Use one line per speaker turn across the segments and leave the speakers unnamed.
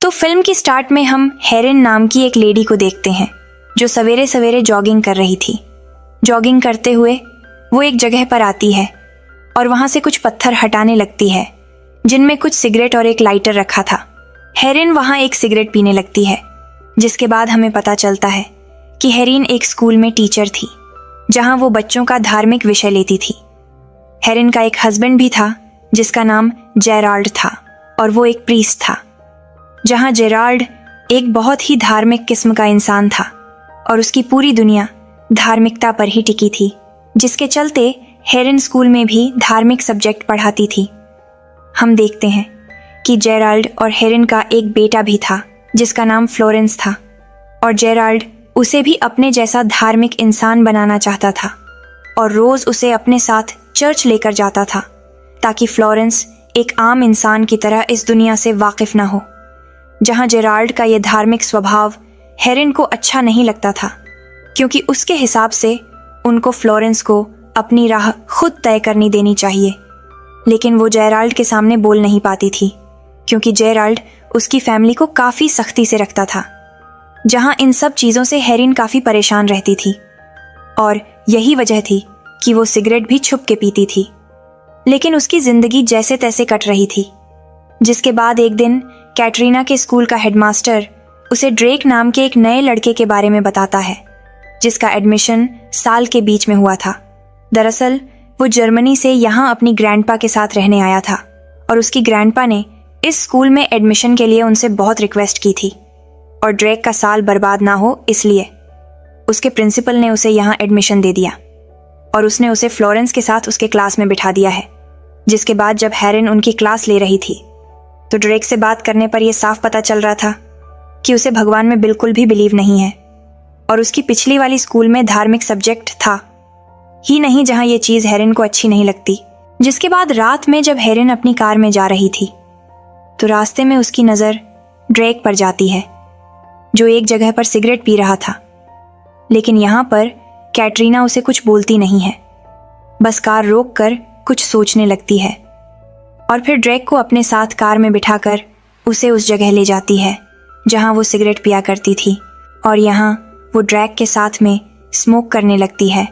तो फिल्म की स्टार्ट में हम हेरिन नाम की एक लेडी को देखते हैं जो सवेरे सवेरे जॉगिंग कर रही थी। जॉगिंग करते हुए वो एक जगह पर आती है और वहां से कुछ पत्थर हटाने लगती है जिनमें कुछ सिगरेट और एक लाइटर रखा था। हेरिन वहां एक सिगरेट पीने लगती है, जिसके बाद हमें पता चलता है कि हेरिन एक स्कूल में टीचर थी जहां वो बच्चों का धार्मिक विषय लेती थी। हेरिन का एक हस्बैंड भी था जिसका नाम जेराल्ड था और वो एक प्रीस्ट था। जहां जेराल्ड एक बहुत ही धार्मिक किस्म का इंसान था और उसकी पूरी दुनिया धार्मिकता पर ही टिकी थी, जिसके चलते हेरिन स्कूल में भी धार्मिक सब्जेक्ट पढ़ाती थी। हम देखते हैं कि जेराल्ड और हेरिन का एक बेटा भी था जिसका नाम फ्लोरेंस था और जेराल्ड उसे भी अपने जैसा धार्मिक इंसान बनाना चाहता था और रोज उसे अपने साथ चर्च लेकर जाता था ताकि फ्लोरेंस एक आम इंसान की तरह इस दुनिया से वाकिफ ना हो। जहां जेराल्ड का यह धार्मिक स्वभाव हेरिन को अच्छा नहीं लगता था, क्योंकि उसके हिसाब से उनको फ्लोरेंस को अपनी राह खुद तय करनी देनी चाहिए। लेकिन वो जेराल्ड के सामने बोल नहीं पाती थी, क्योंकि जेराल्ड उसकी फैमिली को काफ़ी सख्ती से रखता था। जहां इन सब चीज़ों से हेरिन काफ़ी परेशान रहती थी और यही वजह थी कि वो सिगरेट भी छुप के पीती थी। लेकिन उसकी ज़िंदगी जैसे तैसे कट रही थी। जिसके बाद एक दिन कैटरीना के स्कूल का हेडमास्टर उसे ड्रेक नाम के एक नए लड़के के बारे में बताता है जिसका एडमिशन साल के बीच में हुआ था। दरअसल वो जर्मनी से यहाँ अपनी ग्रैंडपा के साथ रहने आया था और उसकी ग्रैंडपा ने इस स्कूल में एडमिशन के लिए उनसे बहुत रिक्वेस्ट की थी और ड्रेक का साल बर्बाद ना हो इसलिए उसके प्रिंसिपल ने उसे यहाँ एडमिशन दे दिया और उसने उसे फ्लोरेंस के साथ उसके क्लास में बिठा दिया है। जिसके बाद जब हेरिन उनकी क्लास ले रही थी तो ड्रेक से बात करने पर यह साफ पता चल रहा था कि उसे भगवान में बिल्कुल भी बिलीव नहीं है और उसकी पिछली वाली स्कूल में धार्मिक सब्जेक्ट था ही नहीं जहां यह चीज़ हेरिन को अच्छी नहीं लगती। जिसके बाद रात में जब हेरिन अपनी कार में जा रही थी तो रास्ते में उसकी नज़र ड्रेक पर जाती है जो एक जगह पर सिगरेट पी रहा था। लेकिन यहाँ पर कैटरीना उसे कुछ बोलती नहीं है, बस कार रोक कर कुछ सोचने लगती है और फिर ड्रेक को अपने साथ कार में बिठाकर उसे उस जगह ले जाती है जहां वो सिगरेट पिया करती थी और यहाँ वो ड्रेक के साथ में स्मोक करने लगती है।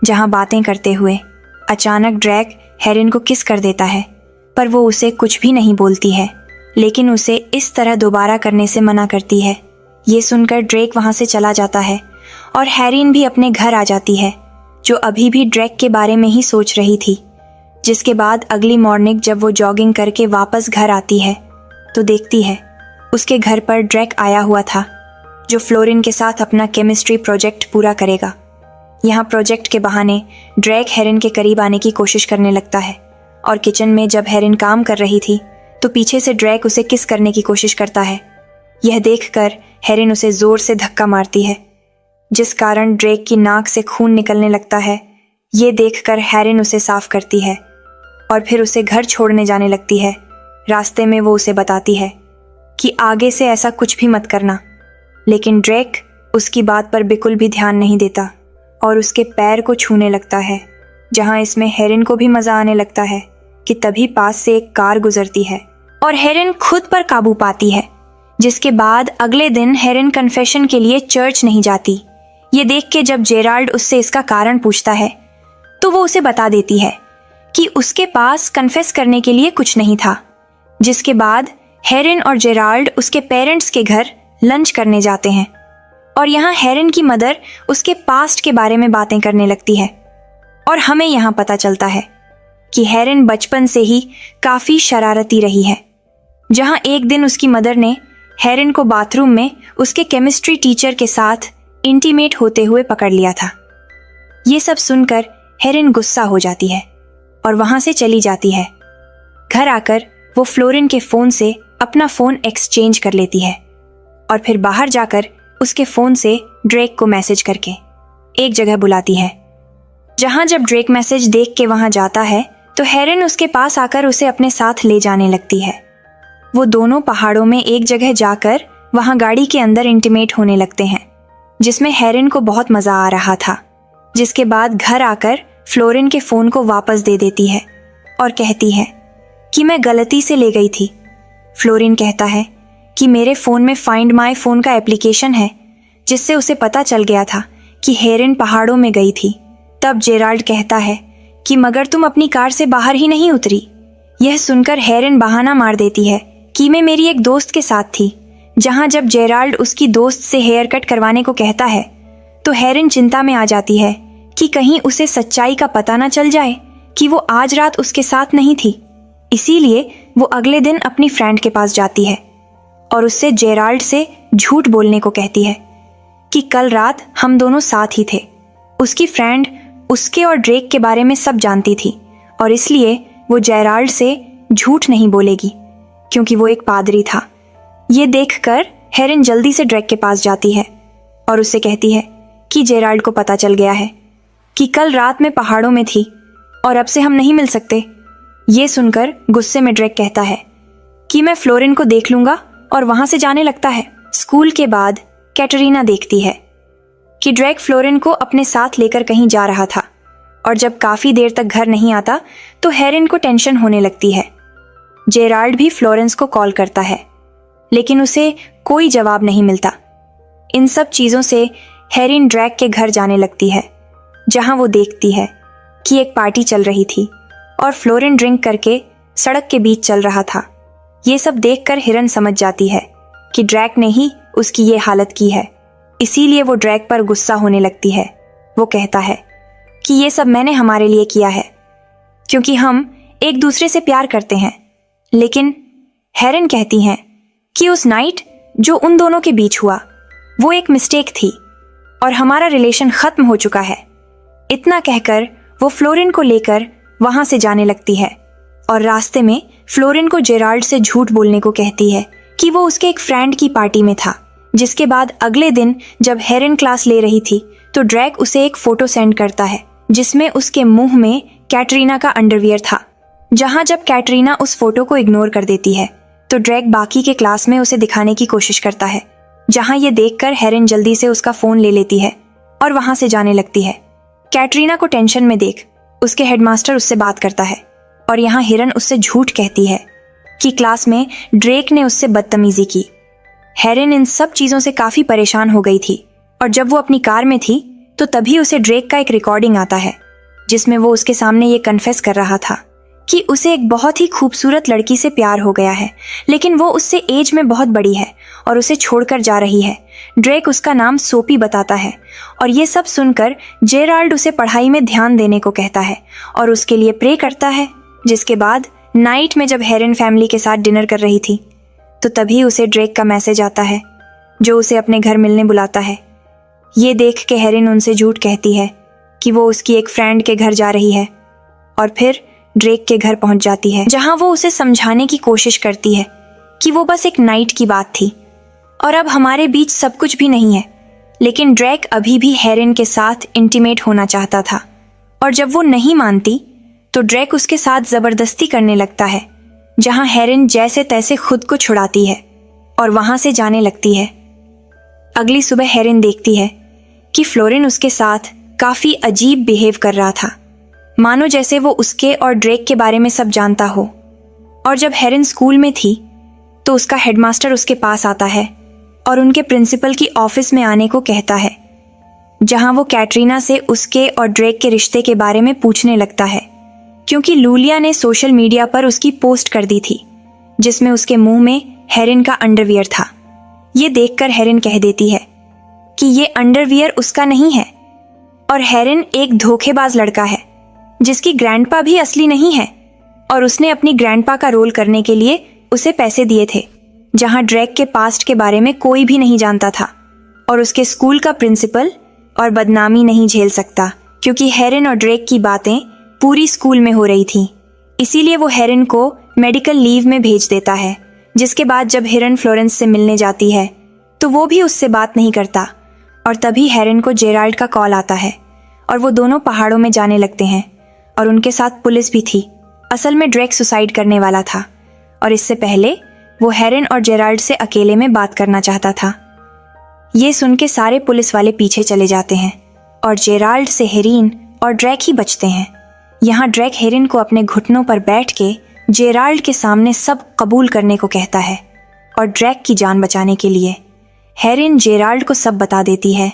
जहां बातें करते हुए अचानक ड्रेक हेरिन को किस कर देता है, पर वो उसे कुछ भी नहीं बोलती है, लेकिन उसे इस तरह दोबारा करने से मना करती है। ये सुनकर ड्रेक वहां से चला जाता है और हेरिन भी अपने घर आ जाती है जो अभी भी ड्रेक के बारे में ही सोच रही थी। जिसके बाद अगली मॉर्निंग जब वो जॉगिंग करके वापस घर आती है तो देखती है उसके घर पर ड्रेक आया हुआ था जो फ्लोरिन के साथ अपना केमिस्ट्री प्रोजेक्ट पूरा करेगा। यहाँ प्रोजेक्ट के बहाने ड्रेक हेरिन के करीब आने की कोशिश करने लगता है और किचन में जब हेरिन काम कर रही थी तो पीछे से ड्रेक उसे किस करने की कोशिश करता है। यह देखकर हेरिन उसे जोर से धक्का मारती है जिस कारण ड्रेक की नाक से खून निकलने लगता है। ये देखकर हेरिन उसे साफ करती है और फिर उसे घर छोड़ने जाने लगती है। रास्ते में वो उसे बताती है कि आगे से ऐसा कुछ भी मत करना, लेकिन ड्रेक उसकी बात पर बिल्कुल भी ध्यान नहीं देता और उसके पैर को छूने लगता है। जहां इसमें हेरिन को भी मज़ा आने लगता है कि तभी पास से एक कार गुजरती है और हेरिन खुद पर काबू पाती है। जिसके बाद अगले दिन हेरिन कन्फेशन के लिए चर्च नहीं जाती। ये देख के जब जेराल्ड उससे इसका कारण पूछता है तो वो उसे बता देती है कि उसके पास कन्फेस करने के लिए कुछ नहीं था। जिसके बाद हेरिन और जेराल्ड उसके पेरेंट्स के घर लंच करने जाते हैं और यहाँ हेरिन की मदर उसके पास्ट के बारे में बातें करने लगती है और हमें यहाँ पता चलता है कि हेरिन बचपन से ही काफ़ी शरारती रही है। जहाँ एक दिन उसकी मदर ने हेरिन को बाथरूम में उसके केमिस्ट्री टीचर के साथ इंटीमेट होते हुए पकड़ लिया था। ये सब सुनकर हेरिन गुस्सा हो जाती है और वहां से चली जाती है। घर आकर वो फ्लोरिन के फ़ोन से अपना फ़ोन एक्सचेंज कर लेती है और फिर बाहर जाकर उसके फ़ोन से ड्रेक को मैसेज करके एक जगह बुलाती है। जहां जब ड्रेक मैसेज देख के वहां जाता है तो हेरिन उसके पास आकर उसे अपने साथ ले जाने लगती है। वो दोनों पहाड़ों में एक जगह जाकर वहां गाड़ी के अंदर इंटीमेट होने लगते हैं, जिसमें हेरिन को बहुत मज़ा आ रहा था। जिसके बाद घर आकर फ्लोरिन के फ़ोन को वापस दे देती है और कहती है कि मैं गलती से ले गई थी। फ्लोरिन कहता है कि मेरे फ़ोन में फाइंड माई फ़ोन का एप्लीकेशन है जिससे उसे पता चल गया था कि हेरिन पहाड़ों में गई थी। तब जेराल्ड कहता है कि मगर तुम अपनी कार से बाहर ही नहीं उतरी। यह सुनकर हेरिन बहाना मार देती है कि मैं मेरी एक दोस्त के साथ थी। जहां जब जेराल्ड उसकी दोस्त से हेयर कट करवाने को कहता है तो हेरिन चिंता में आ जाती है कि कहीं उसे सच्चाई का पता न चल जाए कि वो आज रात उसके साथ नहीं थी। इसीलिए वो अगले दिन अपनी फ्रेंड के पास जाती है और उससे जेराल्ड से झूठ बोलने को कहती है कि कल रात हम दोनों साथ ही थे। उसकी फ्रेंड उसके और ड्रेक के बारे में सब जानती थी और इसलिए वो जेराल्ड से झूठ नहीं बोलेगी क्योंकि वो एक पादरी था। ये देखकर हेरिन जल्दी से ड्रेक के पास जाती है और उससे कहती है कि जेराल्ड को पता चल गया है कि कल रात मैं पहाड़ों में थी और अब से हम नहीं मिल सकते। ये सुनकर गुस्से में ड्रेक कहता है कि मैं फ्लोरिन को देख लूंगा और वहां से जाने लगता है। स्कूल के बाद कैटरीना देखती है कि ड्रेक फ्लोरिन को अपने साथ लेकर कहीं जा रहा था और जब काफी देर तक घर नहीं आता तो हेरिन को टेंशन होने लगती है। जेराल्ड भी फ्लोरेंस को कॉल करता है लेकिन उसे कोई जवाब नहीं मिलता। इन सब चीजों से हेरिन ड्रैक के घर जाने लगती है जहां वो देखती है कि एक पार्टी चल रही थी और फ्लोरिन ड्रिंक करके सड़क के बीच चल रहा था। ये सब देखकर हिरन समझ जाती है कि ड्रैक ने ही उसकी ये हालत की है। इसीलिए वो ड्रैक पर गुस्सा होने लगती है। वो कहता है कि ये सब मैंने हमारे लिए किया है क्योंकि हम एक दूसरे से प्यार करते हैं। लेकिन हेरिन कहती हैं कि उस नाइट जो उन दोनों के बीच हुआ वो एक मिस्टेक थी और हमारा रिलेशन खत्म हो चुका है। इतना कहकर वो फ्लोरिन को लेकर वहां से जाने लगती है और रास्ते में फ्लोरिन को जेराल्ड से झूठ बोलने को कहती है कि वो उसके एक फ्रेंड की पार्टी में था। जिसके बाद अगले दिन जब हेरिन क्लास ले रही थी तो ड्रैक उसे एक फोटो सेंड करता है जिसमें उसके मुंह में कैटरीना का अंडरवियर था। जहां जब कैटरीना उस फोटो को इग्नोर कर देती है तो ड्रैक बाकी के क्लास में उसे दिखाने की कोशिश करता है। जहां ये देखकर हेरिन जल्दी से उसका फोन ले लेती है और वहां से जाने लगती है। कैटरीना को टेंशन में देख उसके हेडमास्टर उससे बात करता है और यहाँ हिरन उससे झूठ कहती है कि क्लास में ड्रेक ने उससे बदतमीजी की। हेरिन इन सब चीजों से काफी परेशान हो गई थी और जब वो अपनी कार में थी तो तभी उसे ड्रेक का एक रिकॉर्डिंग आता है जिसमें वो उसके सामने ये कन्फेस कर रहा था कि उसे एक बहुत ही खूबसूरत लड़की से प्यार हो गया है लेकिन वो उससे एज में बहुत बड़ी है और उसे छोड़कर जा रही है। ड्रेक उसका नाम सोपी बताता है और ये सब सुनकर जेराल्ड उसे पढ़ाई में ध्यान देने को कहता है और उसके लिए प्रे करता है। जिसके बाद नाइट में जब हेरिन फैमिली के साथ डिनर कर रही थी तो तभी उसे ड्रेक का मैसेज आता है जो उसे अपने घर मिलने बुलाता है। ये देख के हेरिन उनसे झूठ कहती है कि वो उसकी एक फ्रेंड के घर जा रही है और फिर ड्रेक के घर पहुंच जाती है जहां वो उसे समझाने की कोशिश करती है कि वो बस एक नाइट की बात थी और अब हमारे बीच सब कुछ भी नहीं है। लेकिन ड्रेक अभी भी हेरिन के साथ इंटीमेट होना चाहता था और जब वो नहीं मानती तो ड्रेक उसके साथ जबरदस्ती करने लगता है जहां हेरिन जैसे तैसे खुद को छुड़ाती है और वहां से जाने लगती है। अगली सुबह हेरिन देखती है कि फ्लोरिन उसके साथ काफी अजीब बिहेव कर रहा था, मानो जैसे वो उसके और ड्रेक के बारे में सब जानता हो। और जब हेरिन स्कूल में थी तो उसका हेडमास्टर उसके पास आता है और उनके प्रिंसिपल की ऑफिस में आने को कहता है जहां वो कैटरीना से उसके और ड्रेक के रिश्ते के बारे में पूछने लगता है क्योंकि लूलिया ने सोशल मीडिया पर उसकी पोस्ट कर दी थी जिसमें उसके मुंह में हेरिन का अंडरवियर था। ये देखकर हेरिन कह देती है कि ये अंडरवियर उसका नहीं है और हेरिन एक धोखेबाज लड़का है जिसकी ग्रैंडपा भी असली नहीं है और उसने अपनी ग्रैंडपा का रोल करने के लिए उसे पैसे दिए थे। जहां ड्रेक के पास्ट के बारे में कोई भी नहीं जानता था और उसके स्कूल का प्रिंसिपल और बदनामी नहीं झेल सकता क्योंकि हेरिन और ड्रेक की बातें पूरी स्कूल में हो रही थी। इसीलिए वो हेरिन को मेडिकल लीव में भेज देता है। जिसके बाद जब हिरन फ्लोरेंस से मिलने जाती है तो वो भी उससे बात नहीं करता और तभी हेरिन को जेराल्ड का कॉल आता है और वो दोनों पहाड़ों में जाने लगते हैं और उनके साथ पुलिस भी थी। असल में ड्रेक सुसाइड करने वाला था और इससे पहले वो हेरिन और जेराल्ड से अकेले में बात करना चाहता था। ये सुन के सारे पुलिस वाले पीछे चले जाते हैं और जेराल्ड से हेरिन और ड्रेक ही बचते हैं। यहाँ ड्रेक हेरिन को अपने घुटनों पर बैठ के जेराल्ड के सामने सब कबूल करने को कहता है और ड्रैक की जान बचाने के लिए हेरिन जेराल्ड को सब बता देती है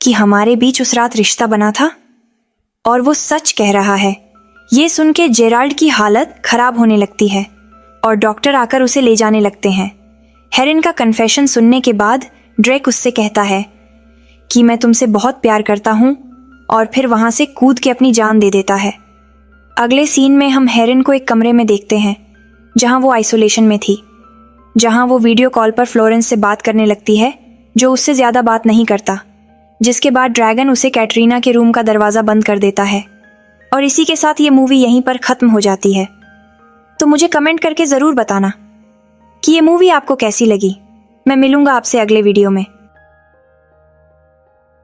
कि हमारे बीच उस रात रिश्ता बना था और वो सच कह रहा है। ये सुन के जेराल्ड की हालत खराब होने लगती है और डॉक्टर आकर उसे ले जाने लगते हैं। हेरिन का कन्फेशन सुनने के बाद ड्रेक उससे कहता है कि मैं तुमसे बहुत प्यार करता हूँ और फिर वहाँ से कूद के अपनी जान दे देता है। अगले सीन में हम हेरिन को एक कमरे में देखते हैं जहाँ वो आइसोलेशन में थी, जहाँ वो वीडियो कॉल पर फ्लोरेंस से बात करने लगती है जो उससे ज़्यादा बात नहीं करता, जिसके बाद ड्रैगन उसे कैटरीना के रूम का दरवाज़ा बंद कर देता है। और इसी के साथ ये मूवी यहीं पर ख़त्म हो जाती है। तो मुझे कमेंट करके ज़रूर बताना कि ये मूवी आपको कैसी लगी। मैं मिलूँगा आपसे अगले वीडियो में।